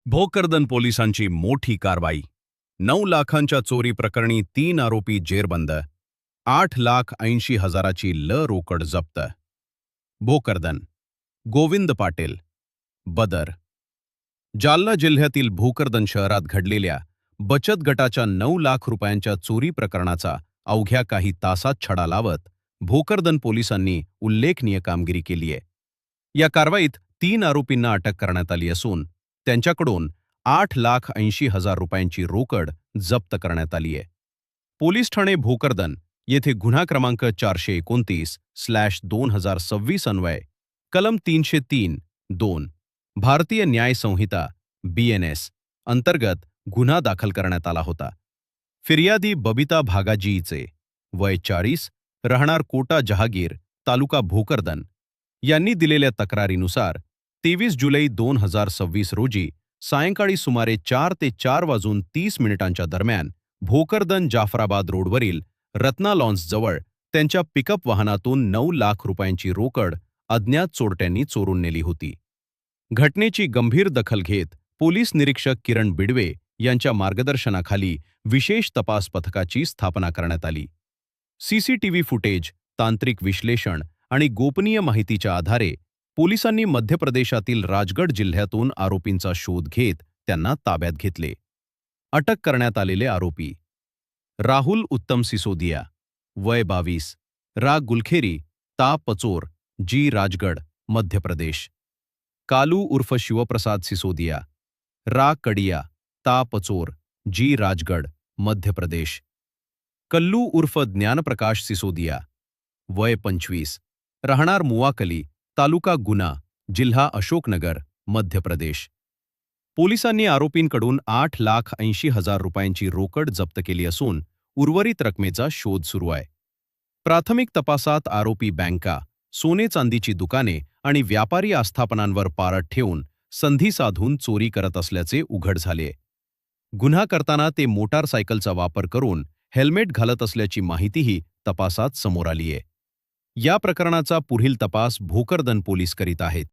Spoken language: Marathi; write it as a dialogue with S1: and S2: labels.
S1: भोकरदन पोलिसांची मोठी कारवाई. 9 लाखांच्या चोरी प्रकरणी 3 आरोपी जेरबंद. 8,80,000ची रोकड जप्त. भोकरदन. गोविंद पाटील, बदर. जालना जिल्ह्यातील भोकरदन शहरात घडलेल्या बचत गटाच्या 9 लाख रुपयांच्या चोरी प्रकरणाचा अवघ्या काही तासात छडा लावत भोकरदन पोलिसांनी उल्लेखनीय कामगिरी केली आहे. या कारवाईत 3 आरोपींना अटक करण्यात आली असून त्यांच्याकडून 8,80,000 रुपयांची रोकड जप्त करण्यात आली आहे. पोलीस ठाणे भोकरदन येथे गुन्हा क्रमांक 429/2026 अन्वये कलम 303(2) भारतीय न्याय संहिता BNS अंतर्गत गुन्हा दाखल करण्यात आला होता. फिर्यादी बबिता भागाजीचे वय 40, राहणार कोटा जहागीर, तालुका भोकरदन यांनी दिलेल्या तक्रारीनुसार 23 जुलै 2026 रोजी सायंकाळी सुमारे 4 ते 4:30 दरम्यान भोकरदन जाफराबाद रोडवरील रत्ना लॉन्सजवळ त्यांच्या पिकअप वाहनातून 9 लाख रुपयांची रोकड अज्ञात चोरट्यांनी चोरून नेली होती. घटनेची गंभीर दखल घेत पोलीस निरीक्षक किरण बिडवे यांच्या मार्गदर्शनाखाली विशेष तपास पथकाची स्थापना करण्यात आली. CCTV फुटेज, तांत्रिक विश्लेषण आणि गोपनीय माहितीच्या आधारे पोलिसांनी मध्य प्रदेशातील राजगड जिल्ह्यातून आरोपींचा शोध घेत त्यांना ताब्यात घेतले. अटक करण्यात आलेले आरोपी: राहुल उत्तम सिसोदिया, वय 22, रा गुलखेरी, ता पचोर, जी राजगड, मध्य प्रदेश. कालू उर्फ शिवप्रसाद सिसोदिया, रा कडिया, ता पचोर, जी राजगड, मध्य प्रदेश. कल्लू उर्फ ज्ञानप्रकाश सिसोदिया, वय 25, राहणार मुवाकली, तालुका गुना, जिल्हा अशोकनगर, मध्य प्रदेश. पोलिसांनी आरोपींकडून 8,80,000 रुपयांची रोकड जप्त केली असून उर्वरित रकमेचा शोध सुरू आहे. प्राथमिक तपासात आरोपी बँका, सोने चांदीची दुकाने आणि व्यापारी आस्थापनांवर पाळत ठेवून संधी साधून चोरी करत असल्याचे उघड झाले. गुन्हा करताना ते मोटारसायकलचा वापर करून हेल्मेट घालत असल्याची माहितीही तपासात समोर आली आहे. या प्रकरणाचा पुढील तपास भोकरदन पोलीस करीत आहेत.